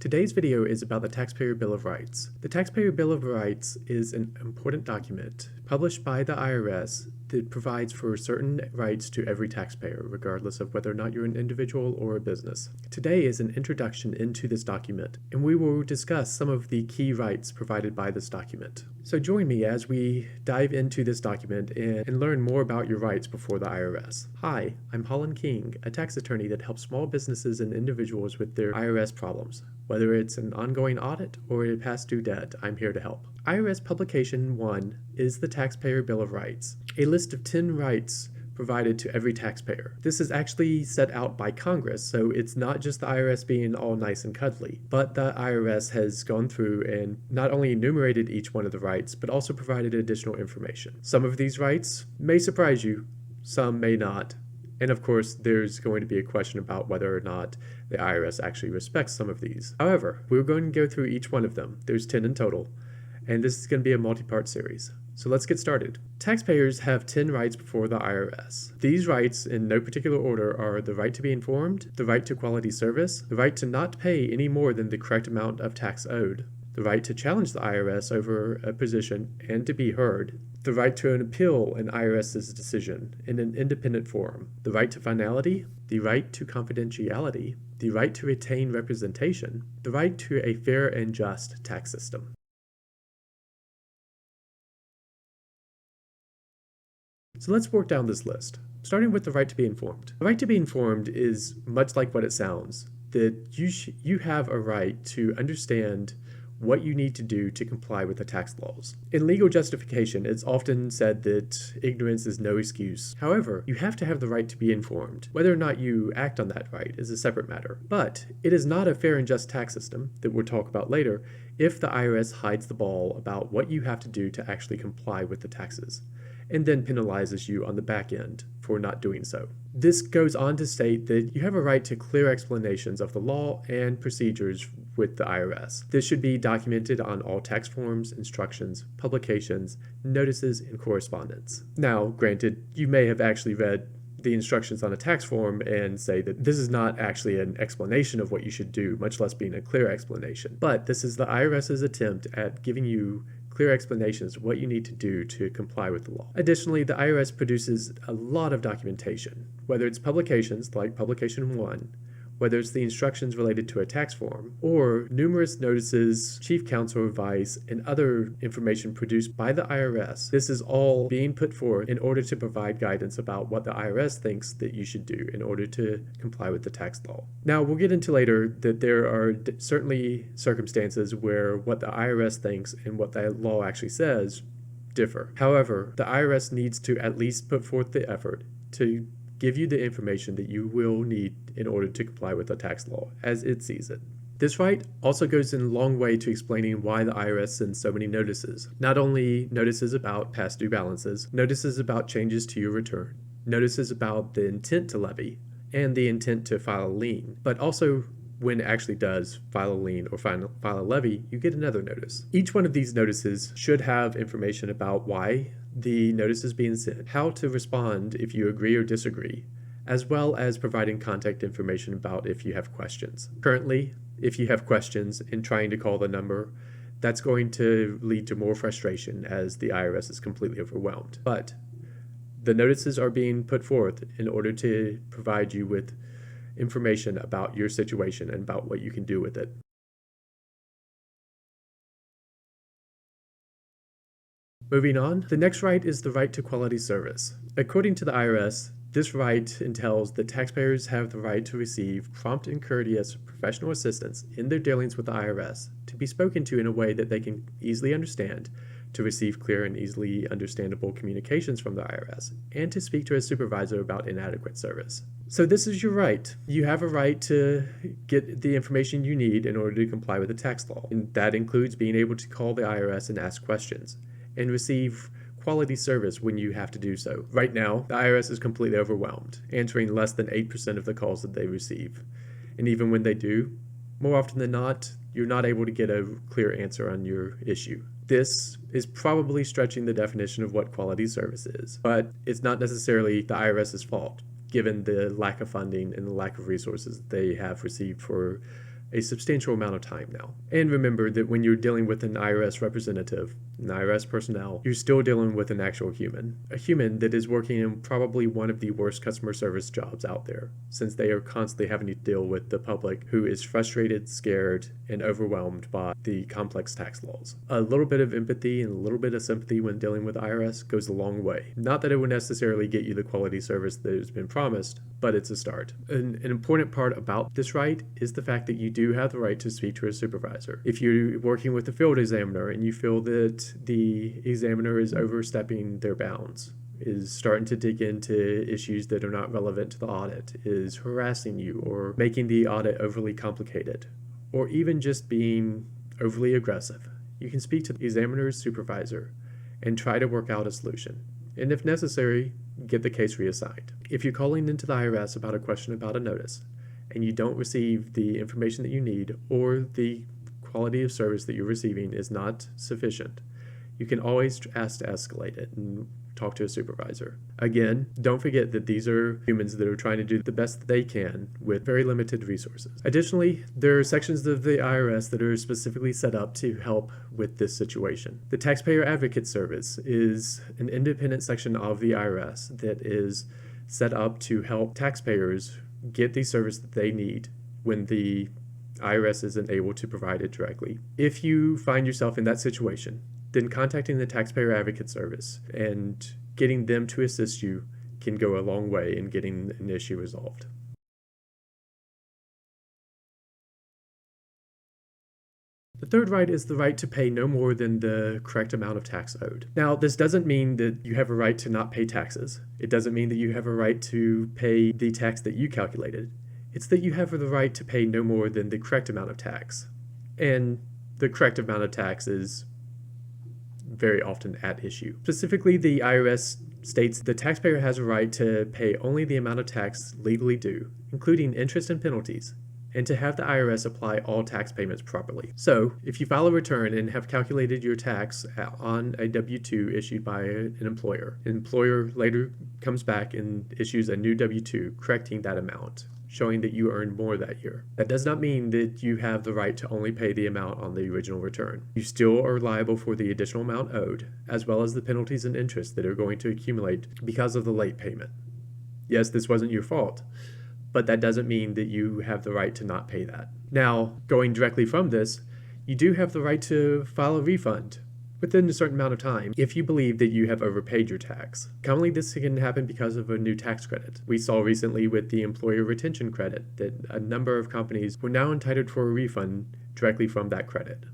Today's video is about the Taxpayer Bill of Rights. The Taxpayer Bill of Rights is an important document published by the IRS that provides for certain rights to every taxpayer, regardless of whether or not you're an individual or a business. Today is an introduction into this document, and we will discuss some of the key rights provided by this document. So join me as we dive into this document and learn more about your rights before the IRS. Hi, I'm Holland King, a tax attorney that helps small businesses and individuals with their IRS problems. Whether it's an ongoing audit or a past due debt, I'm here to help. IRS Publication 1 is the Taxpayer Bill of Rights, a list of 10 rights provided to every taxpayer. This is actually set out by Congress, so it's not just the IRS being all nice and cuddly, but the IRS has gone through and not only enumerated each one of the rights, but also provided additional information. Some of these rights may surprise you, some may not. And of course, there's going to be a question about whether or not the IRS actually respects some of these. However, we're going to go through each one of them. There's 10 in total, and this is going to be a multi-part series. So let's get started. Taxpayers have 10 rights before the IRS. These rights, in no particular order, are the right to be informed, the right to quality service, the right to not pay any more than the correct amount of tax owed, the right to challenge the IRS over a position and to be heard, the right to an appeal an IRS's decision in an independent forum, the right to finality, the right to confidentiality, the right to retain representation, the right to a fair and just tax system. So let's work down this list, starting with the right to be informed. The right to be informed is much like what it sounds, that you have a right to understand what you need to do to comply with the tax laws. In legal justification, it's often said that ignorance is no excuse. However, you have to have the right to be informed. Whether or not you act on that right is a separate matter. But it is not a fair and just tax system, that we'll talk about later, if the IRS hides the ball about what you have to do to actually comply with the taxes, and then penalizes you on the back end for not doing so. This goes on to state that you have a right to clear explanations of the law and procedures with the IRS. This should be documented on all tax forms, instructions, publications, notices, and correspondence. Now, granted, you may have actually read the instructions on a tax form and say that this is not actually an explanation of what you should do, much less being a clear explanation. But this is the IRS's attempt at giving you clear explanations of what you need to do to comply with the law. Additionally, the IRS produces a lot of documentation, whether it's publications like Publication 1, whether it's the instructions related to a tax form, or numerous notices, chief counsel advice, and other information produced by the IRS. This is all being put forth in order to provide guidance about what the IRS thinks that you should do in order to comply with the tax law. Now, we'll get into later that there are certainly circumstances where what the IRS thinks and what the law actually says differ. However, the IRS needs to at least put forth the effort to give you the information that you will need in order to comply with the tax law as it sees it. This right also goes in a long way to explaining why the IRS sends so many notices. Not only notices about past due balances, notices about changes to your return, notices about the intent to levy, and the intent to file a lien, but also when it actually does file a lien or file a levy, you get another notice. Each one of these notices should have information about why the notice is being sent, how to respond if you agree or disagree, as well as providing contact information about if you have questions. Currently, if you have questions in trying to call the number, that's going to lead to more frustration as the IRS is completely overwhelmed. But the notices are being put forth in order to provide you with information about your situation and about what you can do with it. Moving on, the next right is the right to quality service. According to the IRS, this right entails that taxpayers have the right to receive prompt and courteous professional assistance in their dealings with the IRS, to be spoken to in a way that they can easily understand, to receive clear and easily understandable communications from the IRS, and to speak to a supervisor about inadequate service. So this is your right. You have a right to get the information you need in order to comply with the tax law, and that includes being able to call the IRS and ask questions, and receive quality service when you have to do so. Right now, the IRS is completely overwhelmed, answering less than 8% of the calls that they receive. And even when they do, more often than not, you're not able to get a clear answer on your issue. This is probably stretching the definition of what quality service is, but it's not necessarily the IRS's fault, given the lack of funding and the lack of resources they have received for a substantial amount of time now. And remember that when you're dealing with an IRS representative, an IRS personnel, you're still dealing with an actual human. A human that is working in probably one of the worst customer service jobs out there, since they are constantly having to deal with the public who is frustrated, scared, and overwhelmed by the complex tax laws. A little bit of empathy and a little bit of sympathy when dealing with IRS goes a long way. Not that it will necessarily get you the quality service that has been promised, but it's a start. An important part about this right is the fact that you do have the right to speak to a supervisor. If you're working with a field examiner and you feel that the examiner is overstepping their bounds, is starting to dig into issues that are not relevant to the audit, is harassing you or making the audit overly complicated, or even just being overly aggressive, you can speak to the examiner's supervisor and try to work out a solution. And if necessary, get the case reassigned. If you're calling into the IRS about a question about a notice and you don't receive the information that you need, or the quality of service that you're receiving is not sufficient, you can always ask to escalate it and talk to a supervisor. Again, don't forget that these are humans that are trying to do the best that they can with very limited resources. Additionally, there are sections of the IRS that are specifically set up to help with this situation. The Taxpayer Advocate Service is an independent section of the IRS that is set up to help taxpayers get the service that they need when the IRS isn't able to provide it directly. If you find yourself in that situation, then contacting the Taxpayer Advocate Service and getting them to assist you can go a long way in getting an issue resolved. The third right is the right to pay no more than the correct amount of tax owed. Now, this doesn't mean that you have a right to not pay taxes. It doesn't mean that you have a right to pay the tax that you calculated. It's that you have the right to pay no more than the correct amount of tax. And the correct amount of tax is very often at issue. Specifically, the IRS states the taxpayer has a right to pay only the amount of tax legally due, including interest and penalties, and to have the IRS apply all tax payments properly. So, if you file a return and have calculated your tax on a W-2 issued by an employer later comes back and issues a new W-2 correcting that amount, showing that you earned more that year. That does not mean that you have the right to only pay the amount on the original return. You still are liable for the additional amount owed, as well as the penalties and interest that are going to accumulate because of the late payment. Yes, this wasn't your fault, but that doesn't mean that you have the right to not pay that. Now, going directly from this, you do have the right to file a refund within a certain amount of time if you believe that you have overpaid your tax. Commonly, this can happen because of a new tax credit. We saw recently with the employer retention credit that a number of companies were now entitled for a refund directly from that credit.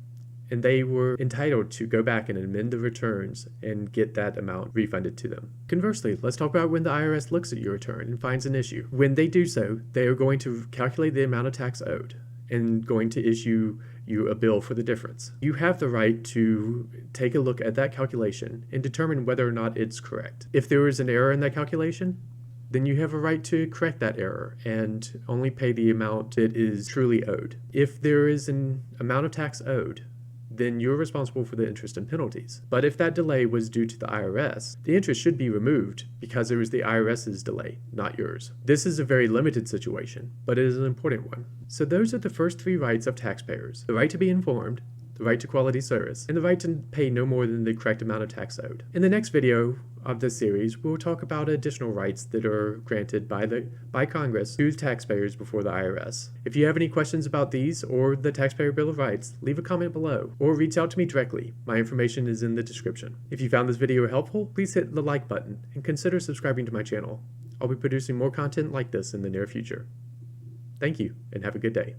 And they were entitled to go back and amend the returns and get that amount refunded to them. Conversely, let's talk about when the IRS looks at your return and finds an issue. When they do so, they are going to calculate the amount of tax owed and going to issue you a bill for the difference. You have the right to take a look at that calculation and determine whether or not it's correct. If there is an error in that calculation, then you have a right to correct that error and only pay the amount that is truly owed. If there is an amount of tax owed, then you're responsible for the interest and penalties. But if that delay was due to the IRS, the interest should be removed because it was the IRS's delay, not yours. This is a very limited situation, but it is an important one. So those are the first three rights of taxpayers: the right to be informed, the right to quality service, and the right to pay no more than the correct amount of tax owed. In the next video of this series, we'll talk about additional rights that are granted by Congress to taxpayers before the IRS. If you have any questions about these or the Taxpayer Bill of Rights, leave a comment below or reach out to me directly. My information is in the description. If you found this video helpful, please hit the like button and consider subscribing to my channel. I'll be producing more content like this in the near future. Thank you, and have a good day.